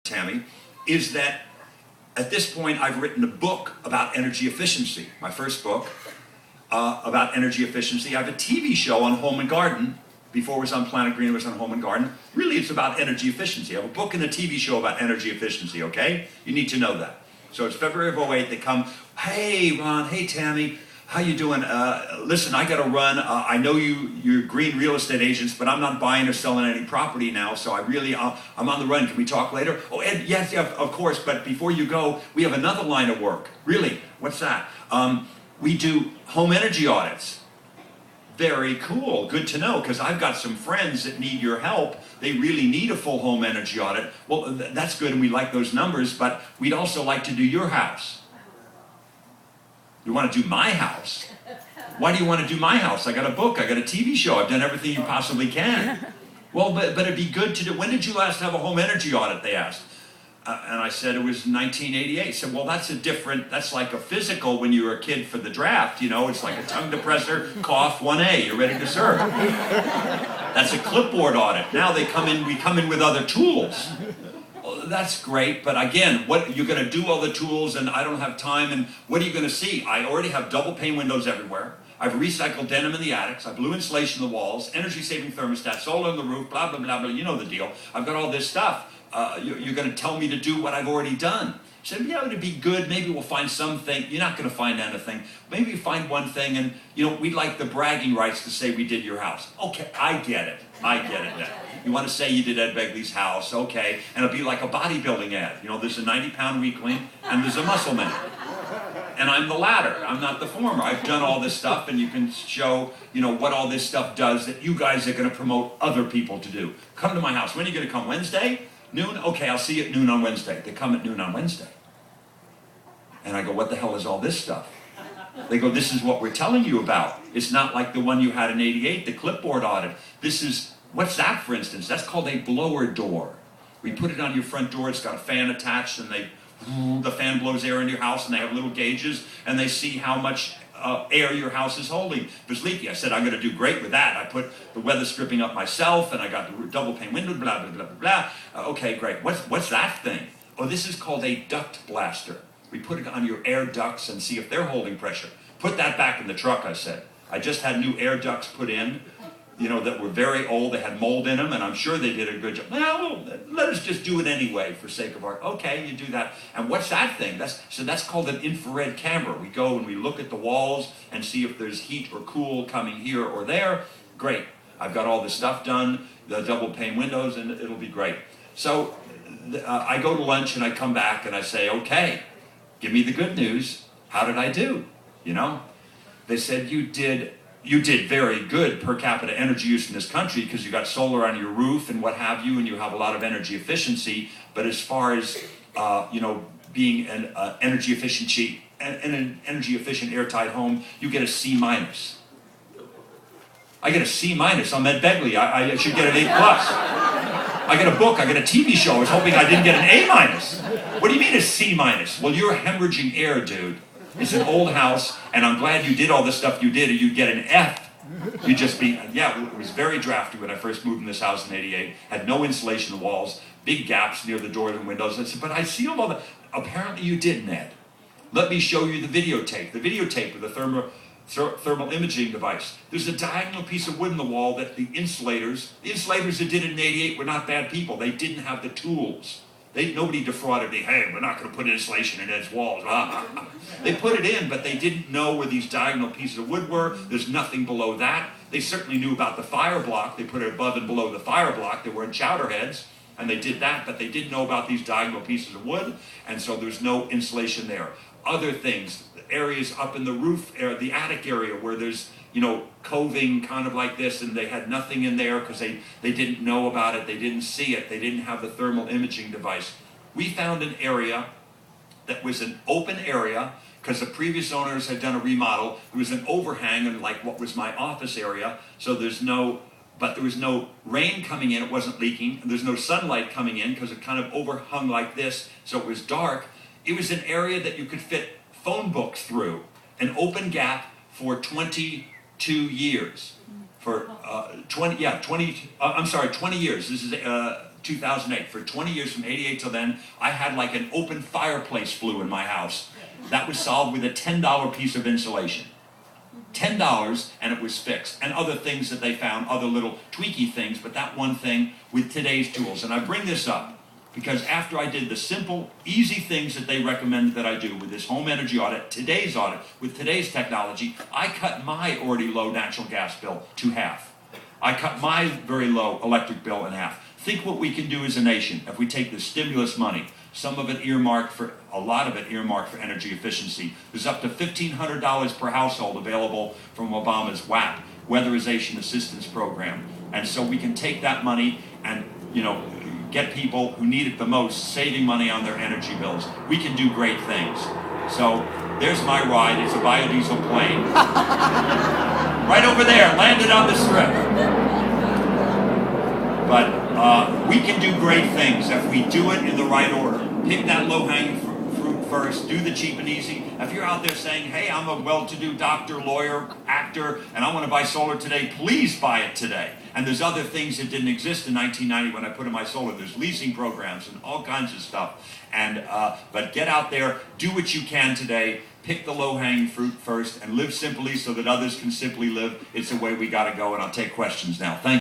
Tammy, is that at this point I've written a book about energy efficiency, my first book about energy efficiency. I have a TV show on Home and Garden. Before it was on Planet Green, it was on Home and Garden. Really, it's about energy efficiency. I have a book and a TV show about energy efficiency, okay? You need to know that. So it's February of '08, they come, hey Ron, hey Tammy, how you doing? Listen, I gotta run. I know you're green real estate agents, but I'm not buying or selling any property now, so I'm on the run. Can we talk later? Oh, Ed, yes, yeah, of course, but before you go, we have another line of work. Really? What's that? We do home energy audits. Very cool, good to know, because I've got some friends that need your help. They really need a full home energy audit. Well, that's good, and we like those numbers, but we'd also like to do your house. You want to do my house? Why do you want to do my house? I got a book, I got a TV show, I've done everything you possibly can. Well, but it'd be good to do. When did you last have a home energy audit, they asked. And I said it was 1988. So, well, that's like a physical when you were a kid for the draft, you know, it's like a tongue depressor, cough, 1A, you're ready to serve. That's a clipboard audit. Now we come in with other tools. Well, that's great, but again, what you're going to do all the tools and I don't have time, and what are you going to see? I already have double pane windows everywhere. I've recycled denim in the attics, I have blue insulation in the walls, energy saving thermostat, solar on the roof, blah, blah, blah, blah, you know the deal. I've got all this stuff. You're going to tell me to do what I've already done. I said, yeah, it'd be good. Maybe we'll find something. You're not going to find anything. Maybe you find one thing, and we'd like the bragging rights to say we did your house. Okay, I get it now. You want to say you did Ed Begley's house, okay, and it'll be like a bodybuilding ad. There's a 90-pound weakling, and there's a muscle man. And I'm the latter. I'm not the former. I've done all this stuff, and you can show, what all this stuff does that you guys are going to promote other people to do. Come to my house. When are you going to come? Wednesday? Noon? Okay, I'll see you at noon on Wednesday. They come at noon on Wednesday. And I go, what the hell is all this stuff? They go, this is what we're telling you about. It's not like the one you had in '88, the clipboard audit. What's that, for instance? That's called a blower door. We put it on your front door. It's got a fan attached, and the fan blows air into your house, and they have little gauges, and they see how much air your house is holding. If it's leaky, I said, I'm going to do great with that. I put the weather stripping up myself, and I got the double pane window, blah, blah, blah, blah, blah. Okay, great. What's that thing? Oh, this is called a duct blaster. We put it on your air ducts and see if they're holding pressure. Put that back in the truck, I said. I just had new air ducts put in, that were very old. They had mold in them, and I'm sure they did a good job. Well, let us just do it anyway for sake of art. Okay, you do that. And what's that thing? That's called an infrared camera. We go and we look at the walls and see if there's heat or cool coming here or there. Great. I've got all this stuff done, the double pane windows, and it'll be great. So I go to lunch and I come back and I say, okay, give me the good news. How did I do? They said, you did very good per capita energy use in this country because you got solar on your roof and what have you, and you have a lot of energy efficiency. But as far as being an energy efficient airtight home, you get a C minus. I get a C minus. I'm Ed Begley. I should get an A plus. I get a book. I get a TV show. I was hoping I didn't get an A minus. What do you mean a C minus? Well, you're hemorrhaging air, dude. It's an old house, and I'm glad you did all the stuff you did, or you'd get an F. You'd just be, it was very drafty when I first moved in this house in '88. Had no insulation walls, big gaps near the door and windows. I said, but I sealed all that. Apparently you did, Ned. Let me show you the videotape. The videotape with the thermal imaging device. There's a diagonal piece of wood in the wall that the insulators that did it in '88 were not bad people. They didn't have the tools. Nobody defrauded me. Hey, we're not going to put insulation in Ed's walls. They put it in, but they didn't know where these diagonal pieces of wood were. There's nothing below that. They certainly knew about the fire block. They put it above and below the fire block. They were in chowder heads, and they did that, but they didn't know about these diagonal pieces of wood, and so there's no insulation there. Other things, areas up in the roof, the attic area where there's coving kind of like this, and they had nothing in there because they didn't know about it, they didn't see it, they didn't have the thermal imaging device. We found an area that was an open area because the previous owners had done a remodel. There was an overhang in like what was my office area, so there was no rain coming in, it wasn't leaking, and there's no sunlight coming in because it kind of overhung like this, so it was dark. It was an area that you could fit phone books through, an open gap for 22 years. For 20 years. This is 2008. For 20 years, from 88 till then, I had like an open fireplace flue in my house. That was solved with a $10 piece of insulation. $10, and it was fixed. And other things that they found, other little tweaky things, but that one thing with today's tools. And I bring this up because after I did the simple, easy things that they recommended that I do with this home energy audit, with today's technology, I cut my already low natural gas bill to half. I cut my very low electric bill in half. Think what we can do as a nation if we take the stimulus money, some of it earmarked for, a lot of it earmarked for energy efficiency. There's up to $1,500 per household available from Obama's WAP, Weatherization Assistance Program. And so we can take that money and, get people who need it the most saving money on their energy bills. We can do great things. So there's my ride. It's a biodiesel plane. Right over there, landed on the strip. But we can do great things if we do it in the right order. Pick that low-hanging fruit first. Do the cheap and easy. If you're out there saying, hey, I'm a well-to-do doctor, lawyer, actor, and I want to buy solar today, please buy it today. And there's other things that didn't exist in 1990 when I put in my solar. There's leasing programs and all kinds of stuff. And but get out there, do what you can today. Pick the low-hanging fruit first and live simply so that others can simply live. It's the way we got to go, and I'll take questions now. Thank you.